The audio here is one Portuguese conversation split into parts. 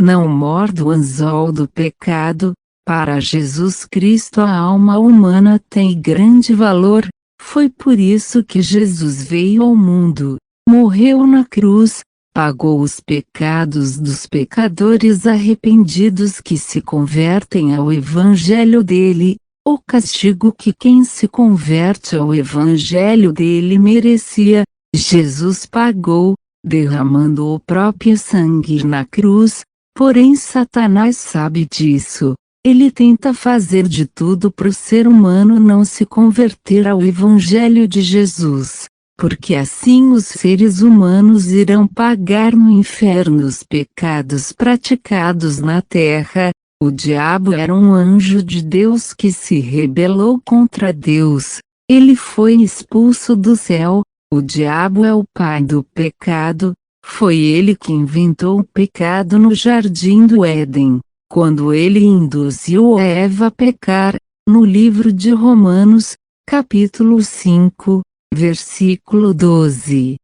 não morde o anzol do pecado. Para Jesus Cristo a alma humana tem grande valor, foi por isso que Jesus veio ao mundo, morreu na cruz, pagou os pecados dos pecadores arrependidos que se convertem ao evangelho dele, o castigo que quem se converte ao evangelho dele merecia, Jesus pagou, derramando o próprio sangue na cruz, porém Satanás sabe disso. Ele tenta fazer de tudo para o ser humano não se converter ao Evangelho de Jesus, porque assim os seres humanos irão pagar no inferno os pecados praticados na terra. O diabo era um anjo de Deus que se rebelou contra Deus. Ele foi expulso do céu. O diabo é o pai do pecado. Foi ele que inventou o pecado no jardim do Éden. Quando ele induziu Eva a pecar, no livro de Romanos, capítulo 5, versículo 12.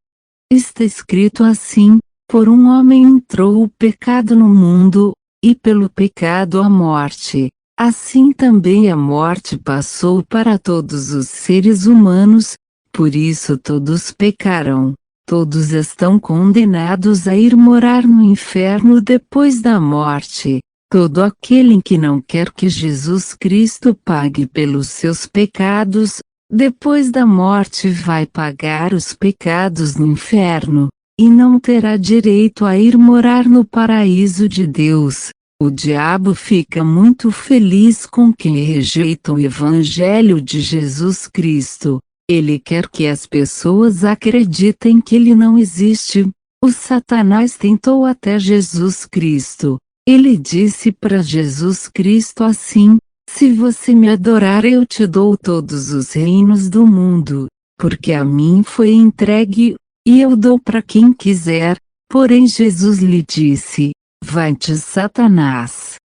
Está escrito assim: por um homem entrou o pecado no mundo, e pelo pecado a morte. Assim também a morte passou para todos os seres humanos, por isso todos pecaram. Todos estão condenados a ir morar no inferno depois da morte. Todo aquele que não quer que Jesus Cristo pague pelos seus pecados, depois da morte vai pagar os pecados no inferno, e não terá direito a ir morar no paraíso de Deus. O diabo fica muito feliz com quem rejeita o Evangelho de Jesus Cristo. Ele quer que as pessoas acreditem que ele não existe. O Satanás tentou até Jesus Cristo. Ele disse para Jesus Cristo assim: se você me adorar eu te dou todos os reinos do mundo, porque a mim foi entregue, e eu dou para quem quiser. Porém Jesus lhe disse: vai-te, Satanás.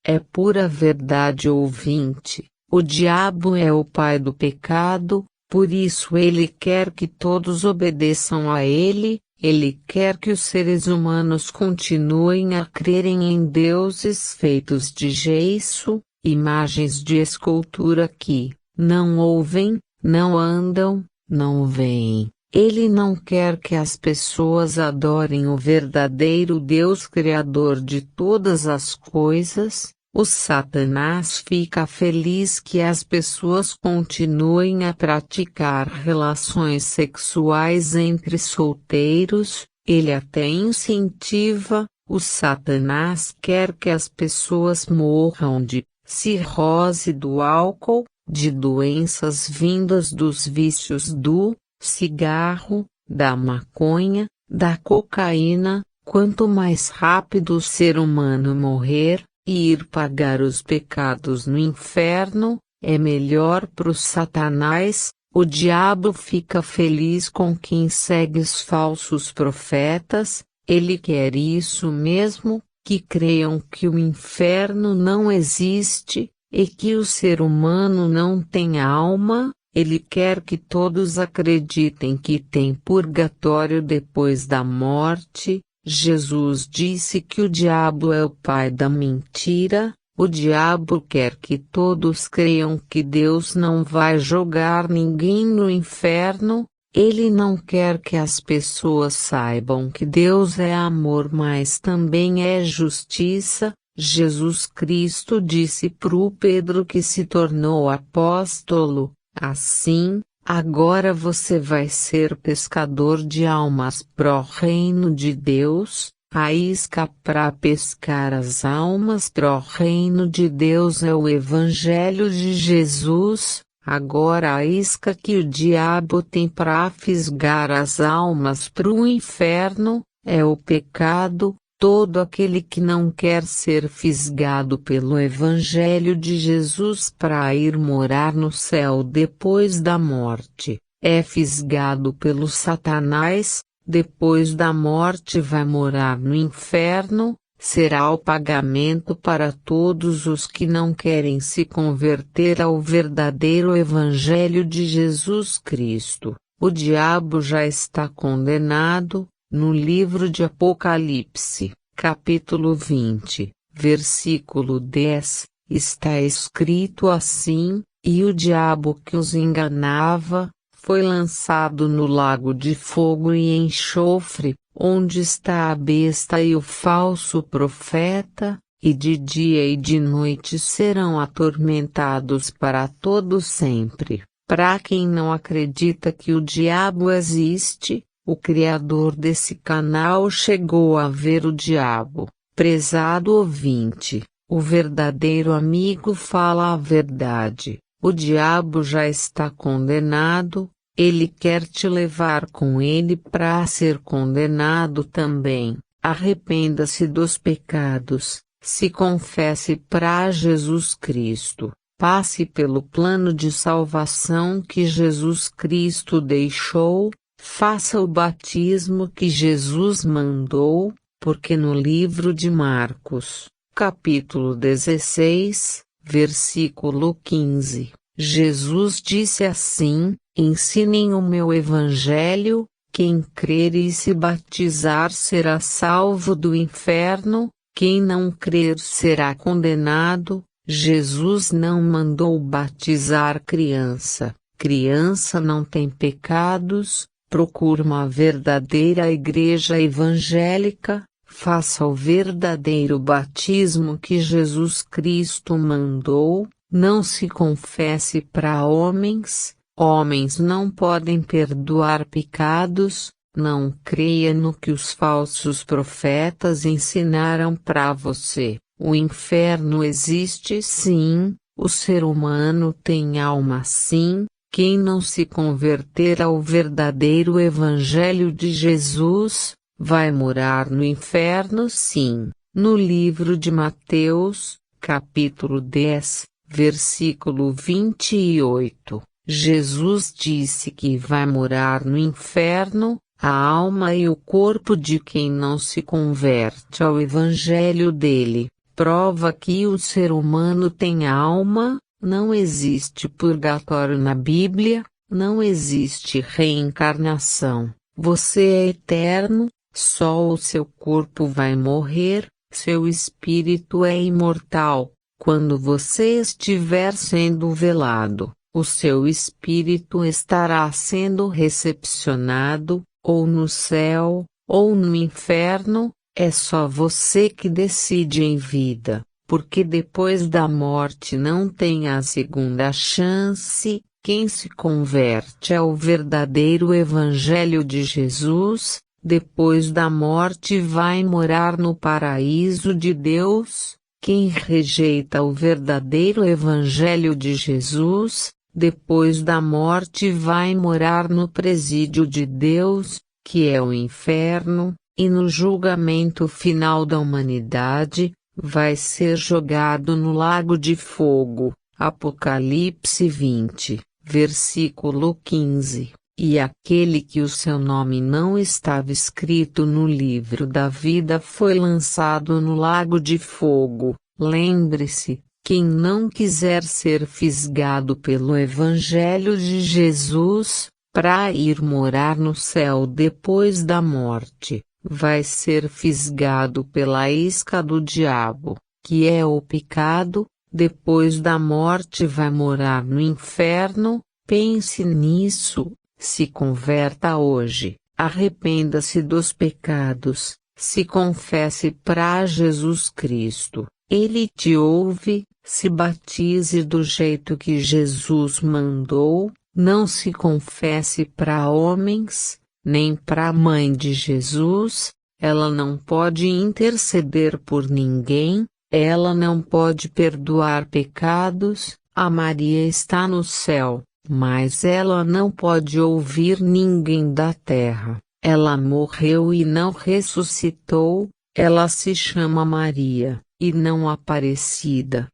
É pura verdade, ouvinte. O diabo é o pai do pecado, por isso ele quer que todos obedeçam a ele. Ele quer que os seres humanos continuem a crerem em deuses feitos de gesso, imagens de escultura que não ouvem, não andam, não veem. Ele não quer que as pessoas adorem o verdadeiro Deus Criador de todas as coisas. O Satanás fica feliz que as pessoas continuem a praticar relações sexuais entre solteiros, ele até incentiva. O Satanás quer que as pessoas morram de cirrose do álcool, de doenças vindas dos vícios do cigarro, da maconha, da cocaína. Quanto mais rápido o ser humano morrer, e ir pagar os pecados no inferno, é melhor para o Satanás. O diabo fica feliz com quem segue os falsos profetas. Ele quer isso mesmo, que creiam que o inferno não existe, e que o ser humano não tem alma. Ele quer que todos acreditem que tem purgatório depois da morte. Jesus disse que o diabo é o pai da mentira. O diabo quer que todos creiam que Deus não vai jogar ninguém no inferno. Ele não quer que as pessoas saibam que Deus é amor, mas também é justiça. Jesus Cristo disse pro Pedro que se tornou apóstolo: assim, agora você vai ser pescador de almas pro reino de Deus. A isca para pescar as almas pro reino de Deus é o Evangelho de Jesus. Agora a isca que o diabo tem para fisgar as almas pro inferno é o pecado. Todo aquele que não quer ser fisgado pelo Evangelho de Jesus para ir morar no céu depois da morte, é fisgado pelo Satanás. Depois da morte vai morar no inferno. Será o pagamento para todos os que não querem se converter ao verdadeiro Evangelho de Jesus Cristo. O diabo já está condenado. No livro de Apocalipse, capítulo 20, versículo 10, está escrito assim: e o diabo que os enganava, foi lançado no lago de fogo e enxofre, onde está a besta e o falso profeta, e de dia e de noite serão atormentados para todo sempre. Para quem não acredita que o diabo existe, o criador desse canal chegou a ver o diabo. Prezado ouvinte, o verdadeiro amigo fala a verdade. O diabo já está condenado, ele quer te levar com ele para ser condenado também. Arrependa-se dos pecados, se confesse para Jesus Cristo, passe pelo plano de salvação que Jesus Cristo deixou, faça o batismo que Jesus mandou, porque no livro de Marcos, capítulo 16, versículo 15, Jesus disse assim: ensinem o meu evangelho, quem crer e se batizar será salvo do inferno, quem não crer será condenado. Jesus não mandou batizar criança. Criança não tem pecados. Procure uma verdadeira igreja evangélica, faça o verdadeiro batismo que Jesus Cristo mandou, não se confesse para homens, homens não podem perdoar pecados, não creia no que os falsos profetas ensinaram para você. O inferno existe sim, o ser humano tem alma sim. Quem não se converter ao verdadeiro Evangelho de Jesus, vai morar no inferno sim. No livro de Mateus, capítulo 10, versículo 28, Jesus disse que vai morar no inferno, a alma e o corpo de quem não se converte ao Evangelho dele. Prova que o ser humano tem alma. Não existe purgatório na Bíblia, não existe reencarnação. Você é eterno, só o seu corpo vai morrer, seu espírito é imortal. Quando você estiver sendo velado, o seu espírito estará sendo recepcionado, ou no céu, ou no inferno, é só você que decide em vida. Porque depois da morte não tem a segunda chance, quem se converte ao verdadeiro Evangelho de Jesus, depois da morte vai morar no paraíso de Deus, quem rejeita o verdadeiro Evangelho de Jesus, depois da morte vai morar no presídio de Deus, que é o inferno, e no julgamento final da humanidade, vai ser jogado no lago de fogo. Apocalipse 20, versículo 15. E aquele que o seu nome não estava escrito no livro da vida foi lançado no lago de fogo. Lembre-se, quem não quiser ser fisgado pelo Evangelho de Jesus, para ir morar no céu depois da morte, vai ser fisgado pela isca do diabo, que é o pecado, depois da morte vai morar no inferno. Pense nisso, se converta hoje, arrependa-se dos pecados, se confesse para Jesus Cristo, Ele te ouve, se batize do jeito que Jesus mandou, não se confesse para homens, nem para a mãe de Jesus, ela não pode interceder por ninguém, ela não pode perdoar pecados, a Maria está no céu, mas ela não pode ouvir ninguém da terra, ela morreu e não ressuscitou, ela se chama Maria, e não Aparecida.